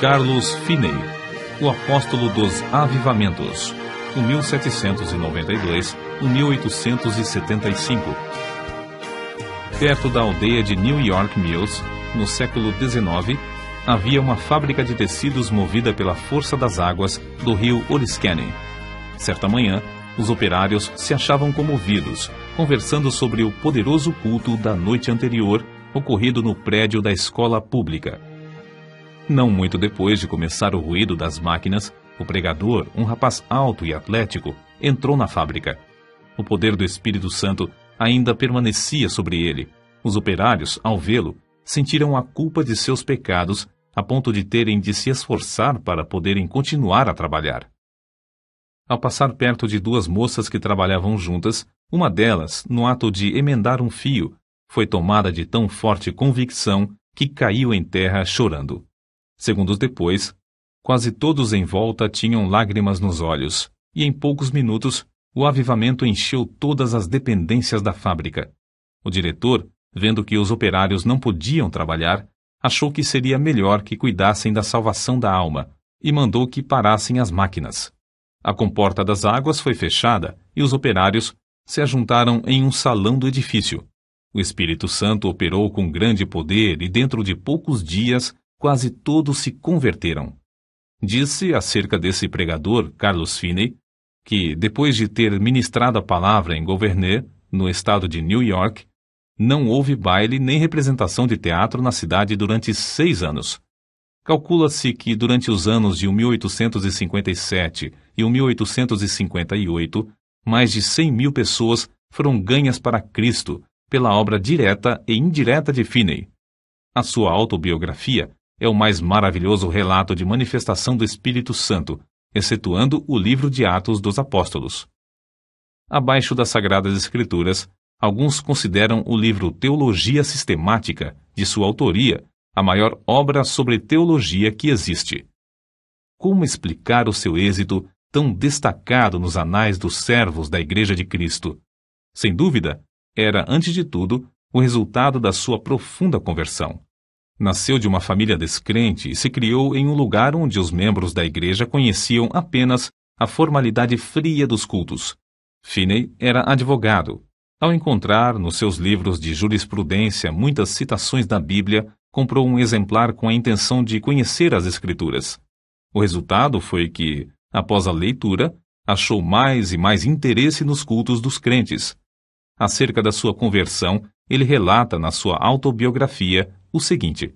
Carlos Finney, o apóstolo dos avivamentos, de 1792 a 1875. Perto da aldeia de New York Mills, no século XIX, havia uma fábrica de tecidos movida pela força das águas do rio Oriskany. Certa manhã, os operários se achavam comovidos, conversando sobre o poderoso culto da noite anterior, ocorrido no prédio da escola pública. Não muito depois de começar o ruído das máquinas, o pregador, um rapaz alto e atlético, entrou na fábrica. O poder do Espírito Santo ainda permanecia sobre ele. Os operários, ao vê-lo, sentiram a culpa de seus pecados, a ponto de terem de se esforçar para poderem continuar a trabalhar. Ao passar perto de duas moças que trabalhavam juntas, uma delas, no ato de emendar um fio, foi tomada de tão forte convicção que caiu em terra chorando. Segundos depois, quase todos em volta tinham lágrimas nos olhos, e em poucos minutos, o avivamento encheu todas as dependências da fábrica. O diretor, vendo que os operários não podiam trabalhar, achou que seria melhor que cuidassem da salvação da alma, e mandou que parassem as máquinas. A comporta das águas foi fechada e os operários se ajuntaram em um salão do edifício. O Espírito Santo operou com grande poder e dentro de poucos dias quase todos se converteram. Disse acerca desse pregador, Carlos Finney, que depois de ter ministrado a palavra em Gouverneur, no estado de New York, não houve baile nem representação de teatro na cidade durante 6 anos. Calcula-se que durante os anos de 1857 e 1858, mais de 100 mil pessoas foram ganhas para Cristo pela obra direta e indireta de Finney. A sua autobiografia é o mais maravilhoso relato de manifestação do Espírito Santo, excetuando o livro de Atos dos Apóstolos. Abaixo das Sagradas Escrituras, alguns consideram o livro Teologia Sistemática, de sua autoria, a maior obra sobre teologia que existe. Como explicar o seu êxito tão destacado nos anais dos servos da Igreja de Cristo? Sem dúvida, era, antes de tudo, o resultado da sua profunda conversão. Nasceu de uma família descrente e se criou em um lugar onde os membros da igreja conheciam apenas a formalidade fria dos cultos. Finney era advogado. Ao encontrar nos seus livros de jurisprudência muitas citações da Bíblia, comprou um exemplar com a intenção de conhecer as Escrituras. O resultado foi que, após a leitura, achou mais e mais interesse nos cultos dos crentes. Acerca da sua conversão, ele relata na sua autobiografia o seguinte: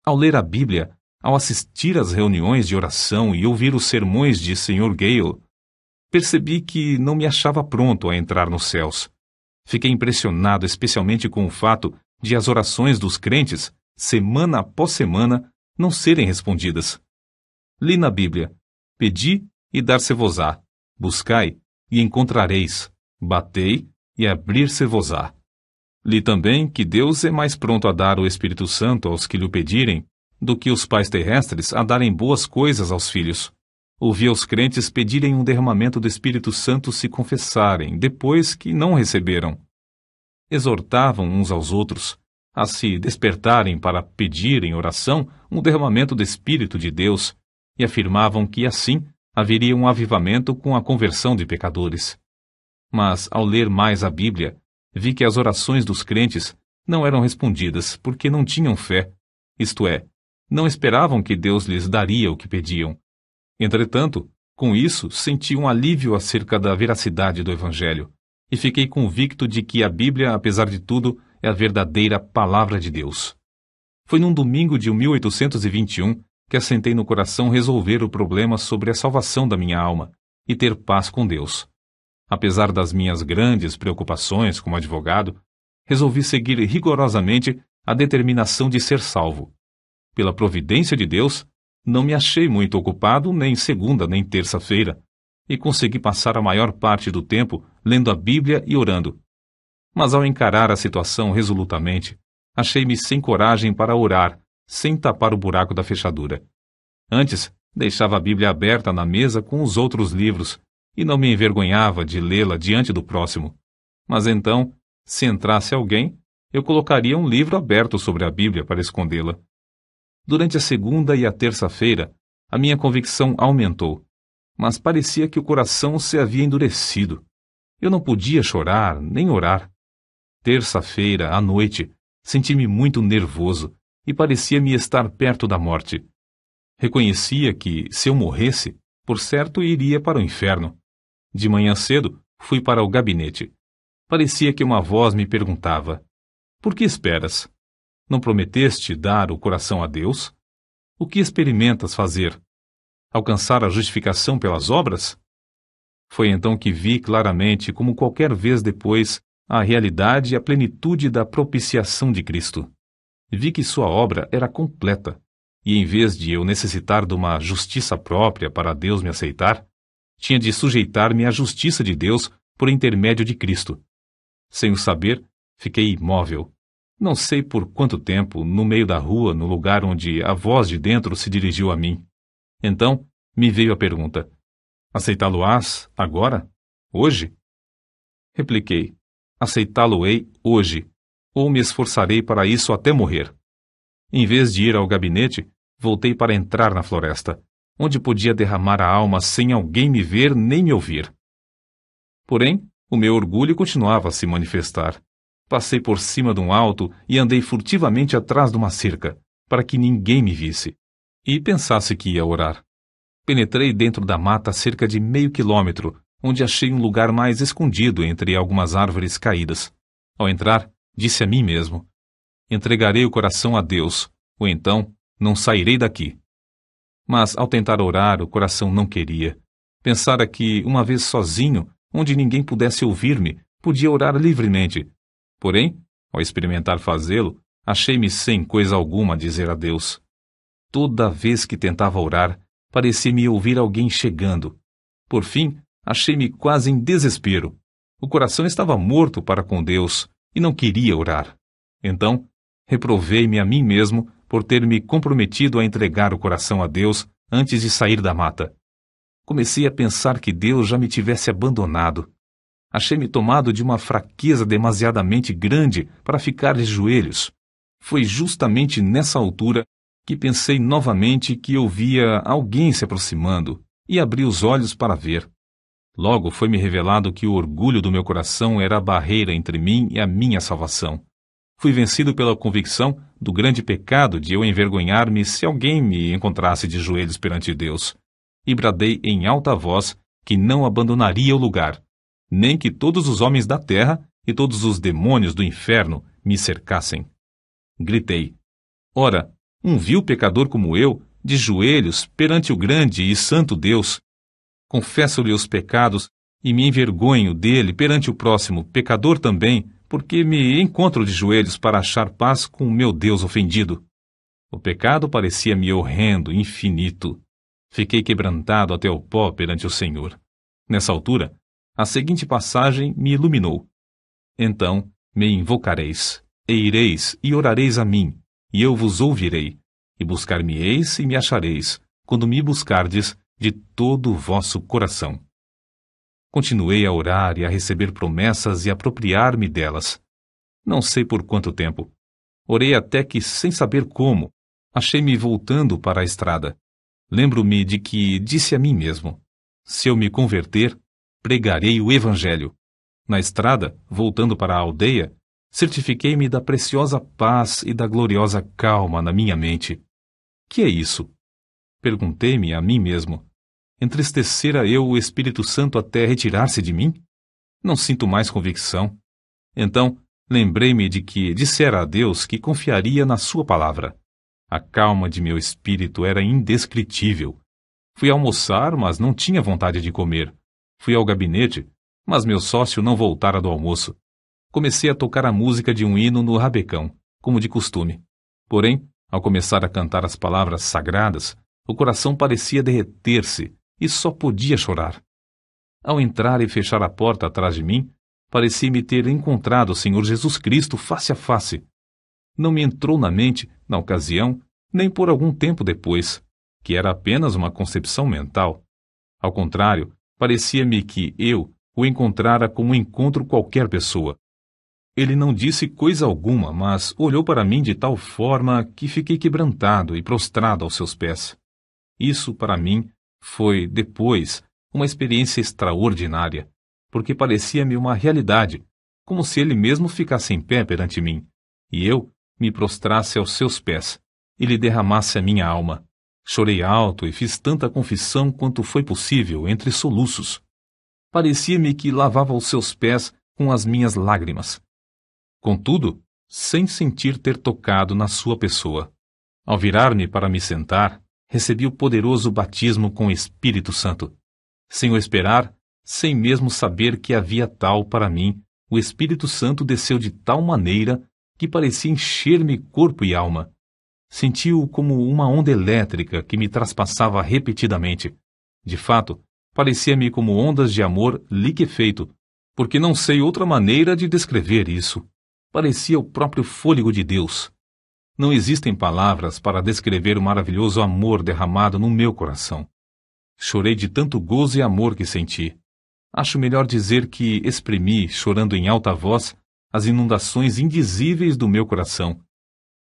ao ler a Bíblia, ao assistir às reuniões de oração e ouvir os sermões de Sr. Gale, percebi que não me achava pronto a entrar nos céus. Fiquei impressionado especialmente com o fato de as orações dos crentes, semana após semana, não serem respondidas. Li na Bíblia: pedi e dar-se-vos-á, buscai e encontrareis, batei e abrir-se-vos-á. Li também que Deus é mais pronto a dar o Espírito Santo aos que lhe o pedirem do que os pais terrestres a darem boas coisas aos filhos. Ouvi os crentes pedirem um derramamento do Espírito Santo se confessarem, depois que não receberam. Exortavam uns aos outros a se despertarem para pedir em oração um derramamento do Espírito de Deus e afirmavam que assim haveria um avivamento com a conversão de pecadores. Mas, ao ler mais a Bíblia, vi que as orações dos crentes não eram respondidas porque não tinham fé, isto é, não esperavam que Deus lhes daria o que pediam. Entretanto, com isso, senti um alívio acerca da veracidade do Evangelho e fiquei convicto de que a Bíblia, apesar de tudo, é a verdadeira Palavra de Deus. Foi num domingo de 1821 que assentei no coração resolver o problema sobre a salvação da minha alma e ter paz com Deus. Apesar das minhas grandes preocupações como advogado, resolvi seguir rigorosamente a determinação de ser salvo. Pela providência de Deus, não me achei muito ocupado nem segunda nem terça-feira, e consegui passar a maior parte do tempo lendo a Bíblia e orando. Mas ao encarar a situação resolutamente, achei-me sem coragem para orar, sem tapar o buraco da fechadura. Antes, deixava a Bíblia aberta na mesa com os outros livros, e não me envergonhava de lê-la diante do próximo. Mas então, se entrasse alguém, eu colocaria um livro aberto sobre a Bíblia para escondê-la. Durante a segunda e a terça-feira, a minha convicção aumentou, mas parecia que o coração se havia endurecido. Eu não podia chorar, nem orar. Terça-feira, à noite, senti-me muito nervoso e parecia-me estar perto da morte. Reconhecia que, se eu morresse, por certo iria para o inferno. De manhã cedo, fui para o gabinete. Parecia que uma voz me perguntava: por que esperas? Não prometeste dar o coração a Deus? O que experimentas fazer? Alcançar a justificação pelas obras? Foi então que vi claramente, como qualquer vez depois, a realidade e a plenitude da propiciação de Cristo. Vi que sua obra era completa, e em vez de eu necessitar de uma justiça própria para Deus me aceitar, tinha de sujeitar-me à justiça de Deus por intermédio de Cristo. Sem o saber, fiquei imóvel. Não sei por quanto tempo, no meio da rua, no lugar onde a voz de dentro se dirigiu a mim. Então, me veio a pergunta: aceitá-lo-ás agora? Hoje? Repliquei: aceitá-lo-ei hoje, ou me esforçarei para isso até morrer. Em vez de ir ao gabinete, voltei para entrar na floresta, onde podia derramar a alma sem alguém me ver nem me ouvir. Porém, o meu orgulho continuava a se manifestar. Passei por cima de um alto e andei furtivamente atrás de uma cerca, para que ninguém me visse, e pensasse que ia orar. Penetrei dentro da mata cerca de meio quilômetro, onde achei um lugar mais escondido entre algumas árvores caídas. Ao entrar, disse a mim mesmo: entregarei o coração a Deus, ou então não sairei daqui. Mas, ao tentar orar, o coração não queria. Pensara que, uma vez sozinho, onde ninguém pudesse ouvir-me, podia orar livremente. Porém, ao experimentar fazê-lo, achei-me sem coisa alguma a dizer a Deus. Toda vez que tentava orar, parecia-me ouvir alguém chegando. Por fim, achei-me quase em desespero. O coração estava morto para com Deus e não queria orar. Então, reprovei-me a mim mesmo por ter me comprometido a entregar o coração a Deus antes de sair da mata. Comecei a pensar que Deus já me tivesse abandonado. Achei-me tomado de uma fraqueza demasiadamente grande para ficar de joelhos. Foi justamente nessa altura que pensei novamente que eu via alguém se aproximando e abri os olhos para ver. Logo foi-me revelado que o orgulho do meu coração era a barreira entre mim e a minha salvação. Fui vencido pela convicção do grande pecado de eu envergonhar-me se alguém me encontrasse de joelhos perante Deus, e bradei em alta voz que não abandonaria o lugar, nem que todos os homens da terra e todos os demônios do inferno me cercassem. Gritei: ora, um vil pecador como eu, de joelhos perante o grande e santo Deus, confesso-lhe os pecados e me envergonho dele perante o próximo, pecador também, porque me encontro de joelhos para achar paz com o meu Deus ofendido. O pecado parecia-me horrendo, infinito. Fiquei quebrantado até o pó perante o Senhor. Nessa altura, a seguinte passagem me iluminou: então me invocareis, e ireis e orareis a mim, e eu vos ouvirei, e buscar-me-eis e me achareis, quando me buscardes de todo o vosso coração. Continuei a orar e a receber promessas e apropriar-me delas. Não sei por quanto tempo. Orei até que, sem saber como, achei-me voltando para a estrada. Lembro-me de que disse a mim mesmo: se eu me converter, pregarei o Evangelho. Na estrada, voltando para a aldeia, certifiquei-me da preciosa paz e da gloriosa calma na minha mente. Que é isso? Perguntei-me a mim mesmo. Entristecera eu o Espírito Santo até retirar-se de mim? Não sinto mais convicção. Então, lembrei-me de que dissera a Deus que confiaria na sua palavra. A calma de meu espírito era indescritível. Fui almoçar, mas não tinha vontade de comer. Fui ao gabinete, mas meu sócio não voltara do almoço. Comecei a tocar a música de um hino no rabecão, como de costume. Porém, ao começar a cantar as palavras sagradas, o coração parecia derreter-se e só podia chorar. Ao entrar e fechar a porta atrás de mim, parecia-me ter encontrado o Senhor Jesus Cristo face a face. Não me entrou na mente, na ocasião, nem por algum tempo depois, que era apenas uma concepção mental. Ao contrário, parecia-me que eu o encontrara como encontro qualquer pessoa. Ele não disse coisa alguma, mas olhou para mim de tal forma que fiquei quebrantado e prostrado aos seus pés. Isso, para mim, foi, depois, uma experiência extraordinária, porque parecia-me uma realidade, como se ele mesmo ficasse em pé perante mim, e eu me prostrasse aos seus pés, e lhe derramasse a minha alma. Chorei alto e fiz tanta confissão quanto foi possível entre soluços. Parecia-me que lavava os seus pés com as minhas lágrimas. Contudo, sem sentir ter tocado na sua pessoa. Ao virar-me para me sentar, recebi o poderoso batismo com o Espírito Santo. Sem o esperar, sem mesmo saber que havia tal para mim, o Espírito Santo desceu de tal maneira que parecia encher-me corpo e alma. Senti-o como uma onda elétrica que me traspassava repetidamente. De fato, parecia-me como ondas de amor liquefeito, porque não sei outra maneira de descrever isso. Parecia o próprio fôlego de Deus. Não existem palavras para descrever o maravilhoso amor derramado no meu coração. Chorei de tanto gozo e amor que senti. Acho melhor dizer que exprimi, chorando em alta voz, as inundações indizíveis do meu coração.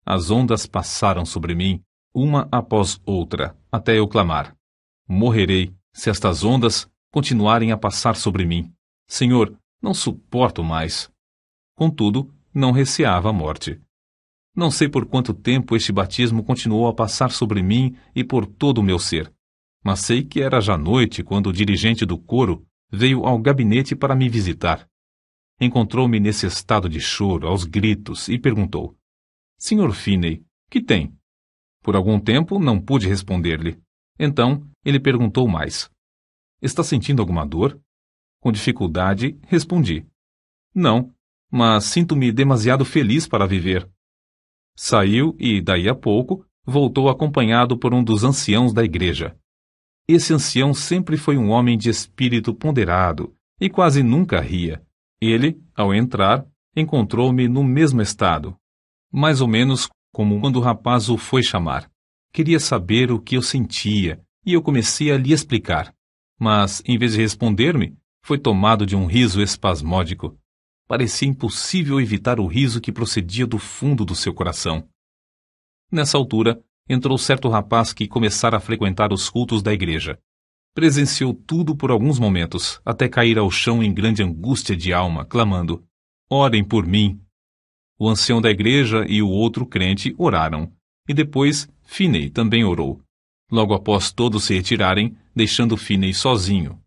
As ondas passaram sobre mim, uma após outra, até eu clamar: morrerei, se estas ondas continuarem a passar sobre mim. Senhor, não suporto mais. Contudo, não receava a morte. Não sei por quanto tempo este batismo continuou a passar sobre mim e por todo o meu ser, mas sei que era já noite quando o dirigente do coro veio ao gabinete para me visitar. Encontrou-me nesse estado de choro, aos gritos, e perguntou: Sr. Finney, que tem? Por algum tempo não pude responder-lhe. Então ele perguntou mais: Está sentindo alguma dor? Com dificuldade, respondi: Não, mas sinto-me demasiado feliz para viver. Saiu e, daí a pouco, voltou acompanhado por um dos anciãos da igreja. Esse ancião sempre foi um homem de espírito ponderado e quase nunca ria. Ele, ao entrar, encontrou-me no mesmo estado, mais ou menos como quando o rapaz o foi chamar. Queria saber o que eu sentia e eu comecei a lhe explicar. Mas, em vez de responder-me, foi tomado de um riso espasmódico. Parecia impossível evitar o riso que procedia do fundo do seu coração. Nessa altura, entrou certo rapaz que começara a frequentar os cultos da igreja. Presenciou tudo por alguns momentos, até cair ao chão em grande angústia de alma, clamando: Orem por mim! O ancião da igreja e o outro crente oraram, e depois Finney também orou. Logo após todos se retirarem, deixando Finney sozinho.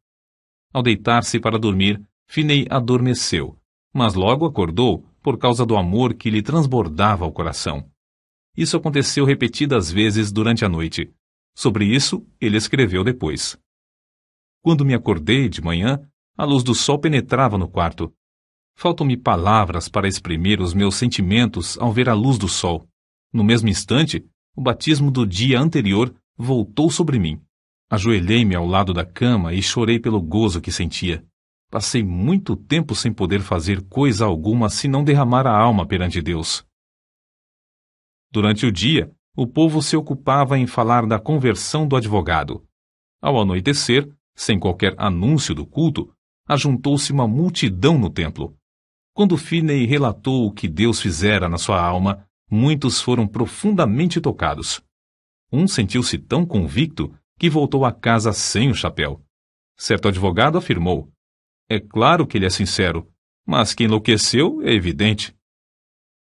Ao deitar-se para dormir, Finney adormeceu, mas logo acordou por causa do amor que lhe transbordava ao coração. Isso aconteceu repetidas vezes durante a noite. Sobre isso, ele escreveu depois: Quando me acordei de manhã, a luz do sol penetrava no quarto. Faltam-me palavras para exprimir os meus sentimentos ao ver a luz do sol. No mesmo instante, o batismo do dia anterior voltou sobre mim. Ajoelhei-me ao lado da cama e chorei pelo gozo que sentia. Passei muito tempo sem poder fazer coisa alguma senão derramar a alma perante Deus. Durante o dia, o povo se ocupava em falar da conversão do advogado. Ao anoitecer, sem qualquer anúncio do culto, ajuntou-se uma multidão no templo. Quando Finney relatou o que Deus fizera na sua alma, muitos foram profundamente tocados. Um sentiu-se tão convicto que voltou a casa sem o chapéu. Certo advogado afirmou: É claro que ele é sincero, mas que enlouqueceu é evidente.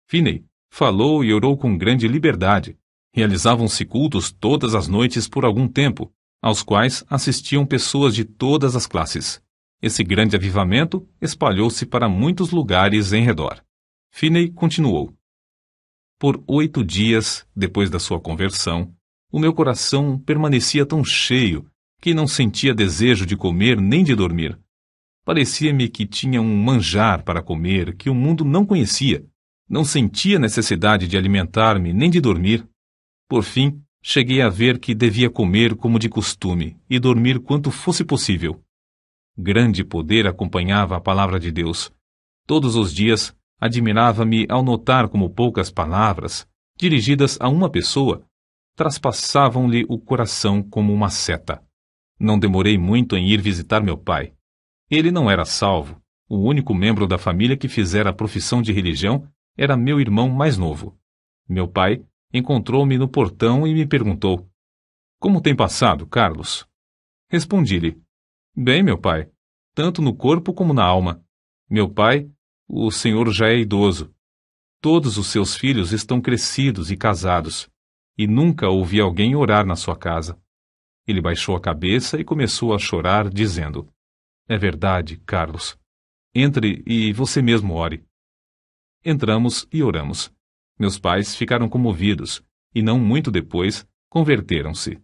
Finney falou e orou com grande liberdade. Realizavam-se cultos todas as noites por algum tempo, aos quais assistiam pessoas de todas as classes. Esse grande avivamento espalhou-se para muitos lugares em redor. Finney continuou: Por 8 dias, depois da sua conversão, o meu coração permanecia tão cheio que não sentia desejo de comer nem de dormir. Parecia-me que tinha um manjar para comer que o mundo não conhecia. Não sentia necessidade de alimentar-me nem de dormir. Por fim, cheguei a ver que devia comer como de costume e dormir quanto fosse possível. Grande poder acompanhava a palavra de Deus. Todos os dias, admirava-me ao notar como poucas palavras, dirigidas a uma pessoa, traspassavam-lhe o coração como uma seta. Não demorei muito em ir visitar meu pai. Ele não era salvo. O único membro da família que fizera a profissão de religião era meu irmão mais novo. Meu pai encontrou-me no portão e me perguntou: "Como tem passado, Carlos?" Respondi-lhe: "Bem, meu pai, tanto no corpo como na alma. Meu pai, o senhor já é idoso. Todos os seus filhos estão crescidos e casados, e nunca ouvi alguém orar na sua casa." Ele baixou a cabeça e começou a chorar, dizendo: "É verdade, Carlos. Entre e você mesmo ore." Entramos e oramos. Meus pais ficaram comovidos, e não muito depois, converteram-se.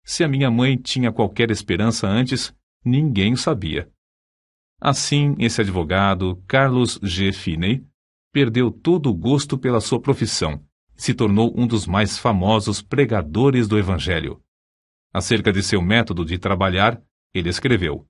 Se a minha mãe tinha qualquer esperança antes, ninguém o sabia. Assim, esse advogado, Carlos G. Finney, perdeu todo o gosto pela sua profissão e se tornou um dos mais famosos pregadores do Evangelho. Acerca de seu método de trabalhar, ele escreveu: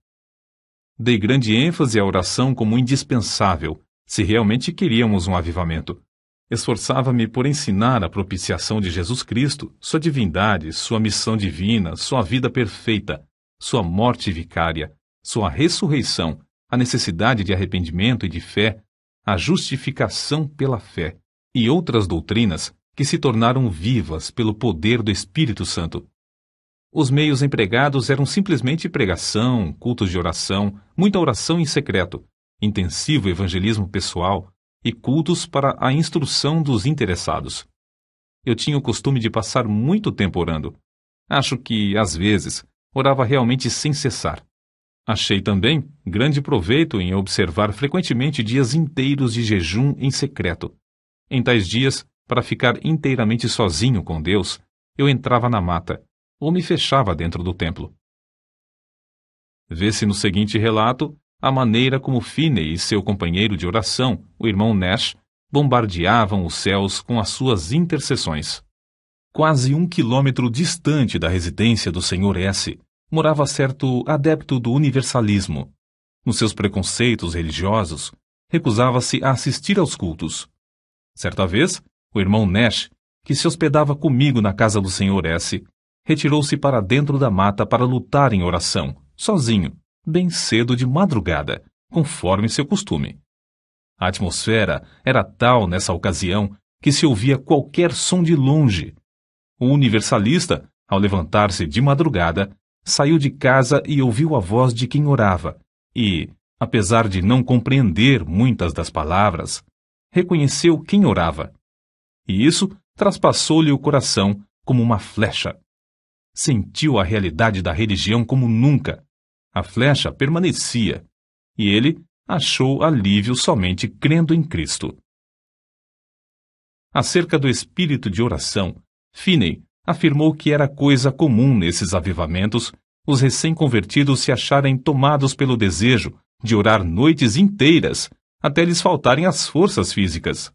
"Dei grande ênfase à oração como indispensável, se realmente queríamos um avivamento. Esforçava-me por ensinar a propiciação de Jesus Cristo, sua divindade, sua missão divina, sua vida perfeita, sua morte vicária, sua ressurreição, a necessidade de arrependimento e de fé, a justificação pela fé e outras doutrinas que se tornaram vivas pelo poder do Espírito Santo. Os meios empregados eram simplesmente pregação, cultos de oração, muita oração em secreto, intensivo evangelismo pessoal e cultos para a instrução dos interessados. Eu tinha o costume de passar muito tempo orando. Acho que, às vezes, orava realmente sem cessar. Achei também grande proveito em observar frequentemente dias inteiros de jejum em secreto. Em tais dias, para ficar inteiramente sozinho com Deus, eu entrava na mata, ou me fechava dentro do templo. Vê-se no seguinte relato a maneira como Finney e seu companheiro de oração, o irmão Nash, bombardeavam os céus com as suas intercessões. Quase 1 quilômetro distante da residência do Sr. S., morava certo adepto do universalismo. Nos seus preconceitos religiosos, recusava-se a assistir aos cultos. Certa vez, o irmão Nash, que se hospedava comigo na casa do Sr. S., retirou-se para dentro da mata para lutar em oração, sozinho, bem cedo de madrugada, conforme seu costume. A atmosfera era tal nessa ocasião que se ouvia qualquer som de longe. O universalista, ao levantar-se de madrugada, saiu de casa e ouviu a voz de quem orava e, apesar de não compreender muitas das palavras, reconheceu quem orava. E isso traspassou-lhe o coração como uma flecha. Sentiu a realidade da religião como nunca. A flecha permanecia, e ele achou alívio somente crendo em Cristo. Acerca do espírito de oração, Finney afirmou que era coisa comum nesses avivamentos os recém-convertidos se acharem tomados pelo desejo de orar noites inteiras até lhes faltarem as forças físicas.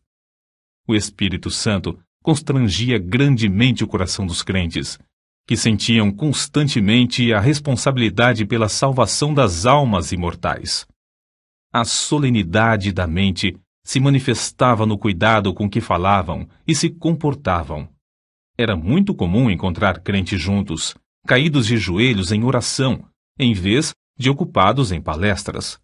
O Espírito Santo constrangia grandemente o coração dos crentes, que sentiam constantemente a responsabilidade pela salvação das almas imortais. A solenidade da mente se manifestava no cuidado com que falavam e se comportavam. Era muito comum encontrar crentes juntos, caídos de joelhos em oração, em vez de ocupados em palestras.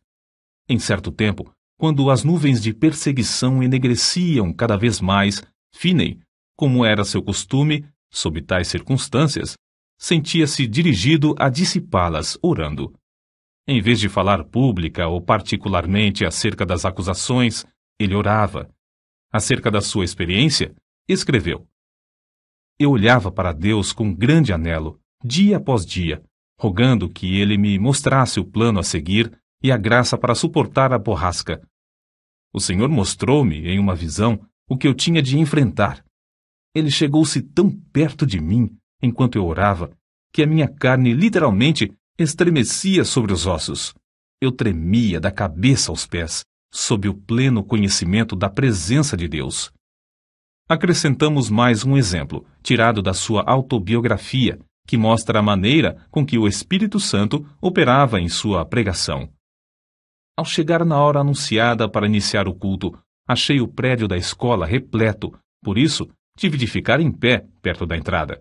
Em certo tempo, quando as nuvens de perseguição enegreciam cada vez mais, Finney, como era seu costume, sob tais circunstâncias, sentia-se dirigido a dissipá-las orando. Em vez de falar pública ou particularmente acerca das acusações, ele orava. Acerca da sua experiência, escreveu: "Eu olhava para Deus com grande anelo, dia após dia, rogando que Ele me mostrasse o plano a seguir e a graça para suportar a borrasca. O Senhor mostrou-me, em uma visão, o que eu tinha de enfrentar. Ele chegou-se tão perto de mim, enquanto eu orava, que a minha carne literalmente estremecia sobre os ossos. Eu tremia da cabeça aos pés, sob o pleno conhecimento da presença de Deus." Acrescentamos mais um exemplo, tirado da sua autobiografia, que mostra a maneira com que o Espírito Santo operava em sua pregação. Ao chegar na hora anunciada para iniciar o culto, achei o prédio da escola repleto, por isso tive de ficar em pé perto da entrada.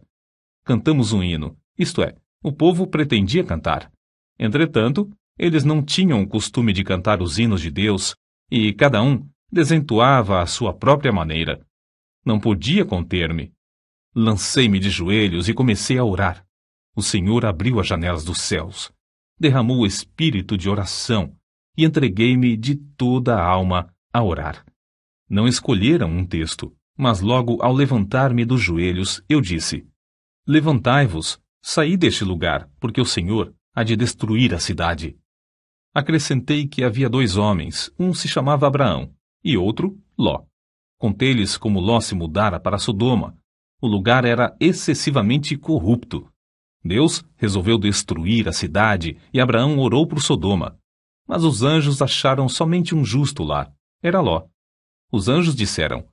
Cantamos um hino, isto é, o povo pretendia cantar. Entretanto, Eles não tinham o costume de cantar os hinos de Deus, e cada um desentoava à sua própria maneira. Não podia conter-me. Lancei-me de joelhos e comecei a orar. O Senhor abriu as janelas dos céus, derramou o espírito de oração e entreguei-me de toda a alma a orar. Não escolheram um texto, mas logo ao levantar-me dos joelhos, eu disse: Levantai-vos, saí deste lugar, porque o Senhor há de destruir a cidade. Acrescentei que havia 2 homens, um se chamava Abraão e outro Ló. Contei-lhes como Ló se mudara para Sodoma. O lugar era excessivamente corrupto. Deus resolveu destruir a cidade e Abraão orou por Sodoma. Mas os anjos acharam somente um justo lá. Era Ló. Os anjos disseram: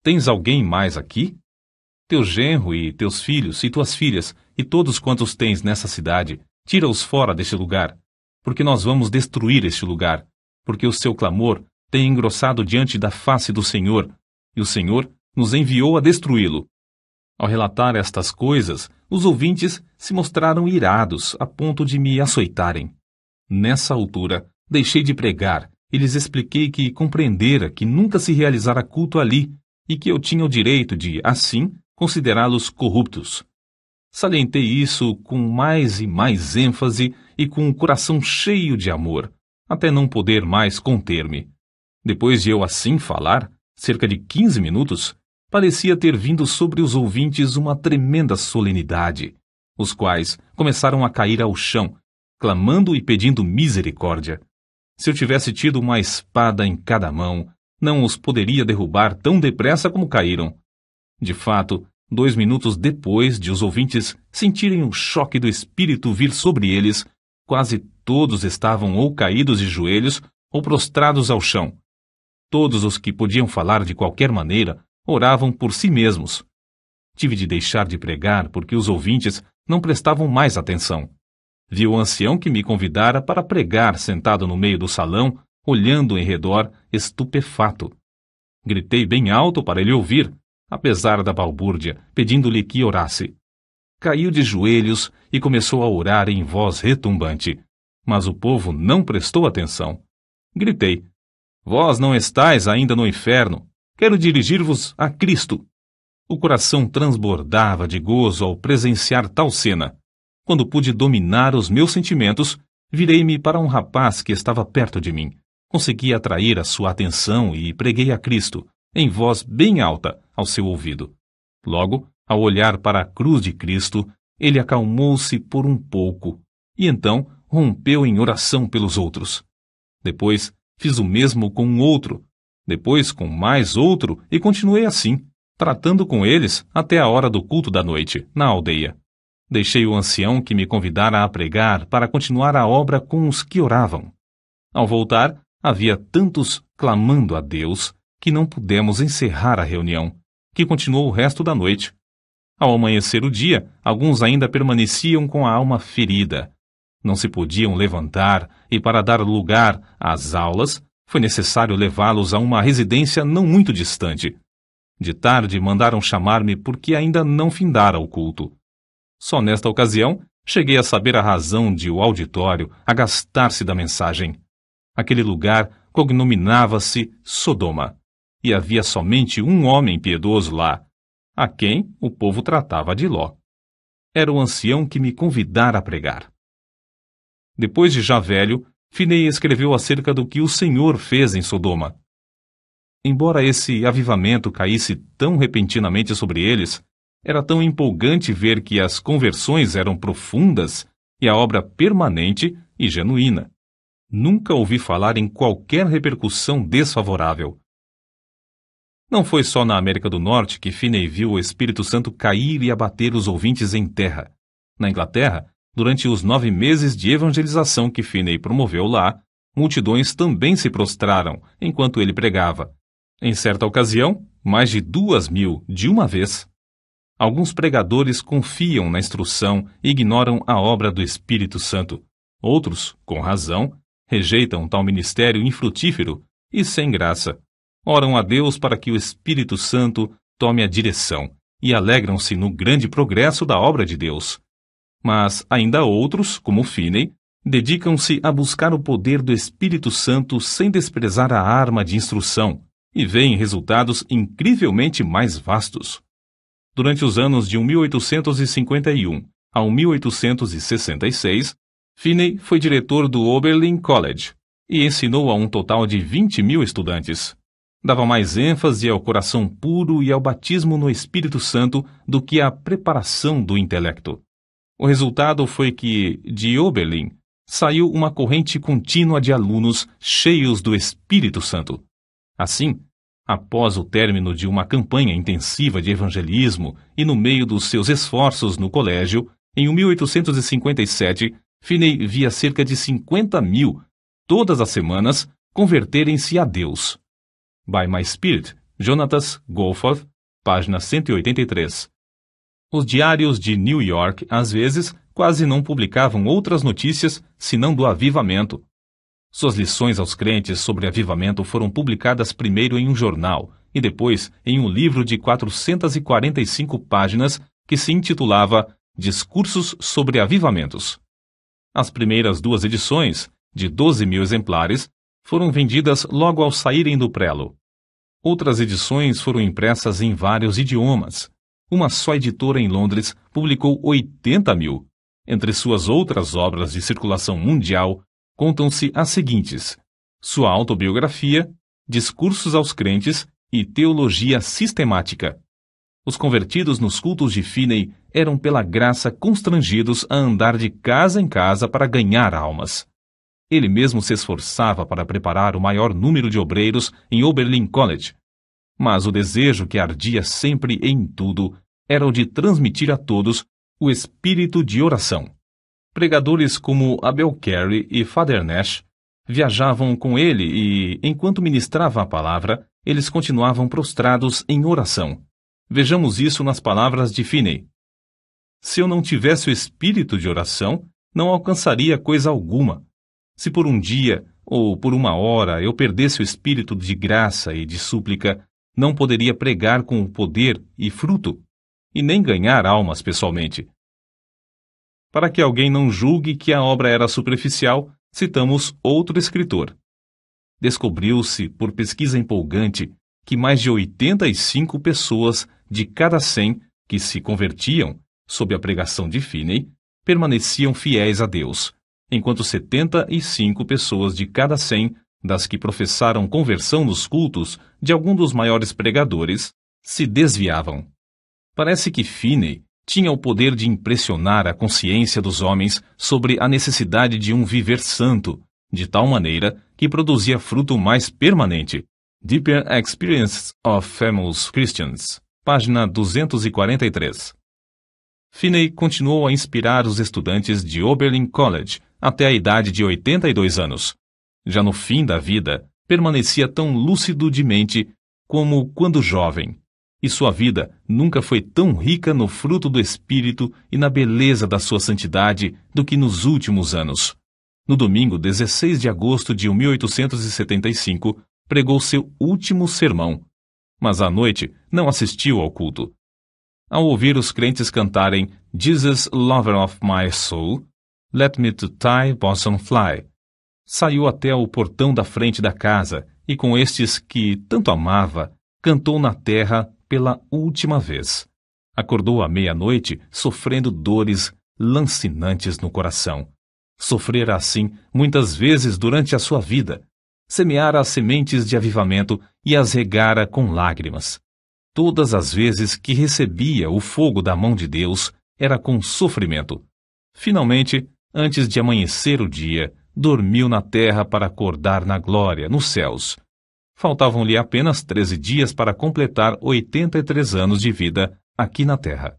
Tens alguém mais aqui? Teu genro e teus filhos e tuas filhas e todos quantos tens nessa cidade, tira-os fora deste lugar, porque nós vamos destruir este lugar, porque o seu clamor tem engrossado diante da face do Senhor, e o Senhor nos enviou a destruí-lo. Ao relatar estas coisas, os ouvintes se mostraram irados a ponto de me açoitarem. Nessa altura, deixei de pregar e lhes expliquei que compreendera que nunca se realizara culto ali e que eu tinha o direito de, assim, considerá-los corruptos. Salientei isso com mais e mais ênfase e com o coração cheio de amor, até não poder mais conter-me. Depois de eu assim falar, cerca de 15 minutos, parecia ter vindo sobre os ouvintes uma tremenda solenidade, os quais começaram a cair ao chão, clamando e pedindo misericórdia. Se eu tivesse tido uma espada em cada mão, não os poderia derrubar tão depressa como caíram. De fato, 2 minutos depois de os ouvintes sentirem o choque do espírito vir sobre eles, quase todos estavam ou caídos de joelhos ou prostrados ao chão. Todos os que podiam falar de qualquer maneira oravam por si mesmos. Tive de deixar de pregar porque os ouvintes não prestavam mais atenção. Vi o ancião que me convidara para pregar sentado no meio do salão, olhando em redor, estupefato. Gritei bem alto para ele ouvir, apesar da balbúrdia, pedindo-lhe que orasse. Caiu de joelhos e começou a orar em voz retumbante, mas o povo não prestou atenção. Gritei: Vós não estáis ainda no inferno. Quero dirigir-vos a Cristo. O coração transbordava de gozo ao presenciar tal cena. Quando pude dominar os meus sentimentos, virei-me para um rapaz que estava perto de mim. Consegui atrair a sua atenção e preguei a Cristo, em voz bem alta, ao seu ouvido. Logo, ao olhar para a cruz de Cristo, ele acalmou-se por um pouco, e então rompeu em oração pelos outros. Depois, fiz o mesmo com um outro, depois com mais outro, e continuei assim, tratando com eles até a hora do culto da noite, na aldeia. Deixei o ancião que me convidara a pregar para continuar a obra com os que oravam. Ao voltar, havia tantos clamando a Deus que não pudemos encerrar a reunião, que continuou o resto da noite. Ao amanhecer o dia, alguns ainda permaneciam com a alma ferida. Não se podiam levantar e, para dar lugar às aulas, foi necessário levá-los a uma residência não muito distante. De tarde mandaram chamar-me porque ainda não findara o culto. Só nesta ocasião cheguei a saber a razão de o auditório agastar-se da mensagem. Aquele lugar cognominava-se Sodoma, e havia somente um homem piedoso lá, a quem o povo tratava de Ló. Era o ancião que me convidara a pregar. Depois de já velho, Finney escreveu acerca do que o Senhor fez em Sodoma. Embora esse avivamento caísse tão repentinamente sobre eles, era tão empolgante ver que as conversões eram profundas e a obra permanente e genuína. Nunca ouvi falar em qualquer repercussão desfavorável. Não foi só na América do Norte que Finney viu o Espírito Santo cair e abater os ouvintes em terra. Na Inglaterra, durante os 9 meses de evangelização que Finney promoveu lá, multidões também se prostraram enquanto ele pregava. Em certa ocasião, mais de 2.000 de uma vez. Alguns pregadores confiam na instrução e ignoram a obra do Espírito Santo. Outros, com razão, rejeitam tal ministério infrutífero e sem graça. Oram a Deus para que o Espírito Santo tome a direção e alegram-se no grande progresso da obra de Deus. Mas ainda outros, como Finney, Dedicam-se a buscar o poder do Espírito Santo sem desprezar a arma de instrução e veem resultados incrivelmente mais vastos. Durante os anos de 1851 a 1866, Finney foi diretor do Oberlin College e ensinou a um total de 20.000 estudantes. Dava mais ênfase ao coração puro e ao batismo no Espírito Santo do que à preparação do intelecto. O resultado foi que, de Oberlin, saiu uma corrente contínua de alunos cheios do Espírito Santo. Assim, após o término de uma campanha intensiva de evangelismo e no meio dos seus esforços no colégio, em 1857, Finney via cerca de 50.000, todas as semanas, converterem-se a Deus. By My Spirit, Jonathan Goforth, página 183. Os diários de New York, às vezes, quase não publicavam outras notícias senão do avivamento. Suas lições aos crentes sobre avivamento foram publicadas primeiro em um jornal e depois em um livro de 445 páginas que se intitulava Discursos sobre Avivamentos. As primeiras 2 edições, de 12.000 exemplares, foram vendidas logo ao saírem do prelo. Outras edições foram impressas em vários idiomas. Uma só editora em Londres publicou 80.000. Entre suas outras obras de circulação mundial, contam-se as seguintes: sua autobiografia, Discursos aos Crentes e Teologia Sistemática. Os convertidos nos cultos de Finney eram pela graça constrangidos a andar de casa em casa para ganhar almas. Ele mesmo se esforçava para preparar o maior número de obreiros em Oberlin College. Mas o desejo que ardia sempre em tudo era o de transmitir a todos o espírito de oração. Pregadores como Abel Carey e Father Nash viajavam com ele e, enquanto ministrava a palavra, eles continuavam prostrados em oração. Vejamos isso nas palavras de Finney. Se eu não tivesse o espírito de oração, não alcançaria coisa alguma. Se por um dia ou por uma hora eu perdesse o espírito de graça e de súplica, não poderia pregar com poder e fruto, e nem ganhar almas pessoalmente. Para que alguém não julgue que a obra era superficial, citamos outro escritor. Descobriu-se, por pesquisa empolgante, que mais de 85 pessoas de cada 100 que se convertiam, sob a pregação de Finney, permaneciam fiéis a Deus, enquanto 75 pessoas de cada 100 das que professaram conversão nos cultos de algum dos maiores pregadores se desviavam. Parece que Finney tinha o poder de impressionar a consciência dos homens sobre a necessidade de um viver santo, de tal maneira que produzia fruto mais permanente. Deeper Experience of Famous Christians, página 243. Finney continuou a inspirar os estudantes de Oberlin College até a idade de 82 anos. Já no fim da vida, permanecia tão lúcido de mente como quando jovem, e sua vida nunca foi tão rica no fruto do Espírito e na beleza da sua santidade do que nos últimos anos. No domingo 16 de agosto de 1875, pregou seu último sermão, mas à noite não assistiu ao culto. Ao ouvir os crentes cantarem Jesus, Lover of My Soul, Let Me to Thy Bosom Fly, saiu até o portão da frente da casa e com estes que tanto amava, cantou na terra pela última vez. Acordou à meia-noite sofrendo dores lancinantes no coração. Sofrera assim muitas vezes durante a sua vida. Semeara as sementes de avivamento e as regara com lágrimas. Todas as vezes que recebia o fogo da mão de Deus, era com sofrimento. Finalmente, antes de amanhecer o dia, dormiu na terra para acordar na glória, nos céus. Faltavam-lhe apenas 13 dias para completar 83 anos de vida aqui na terra.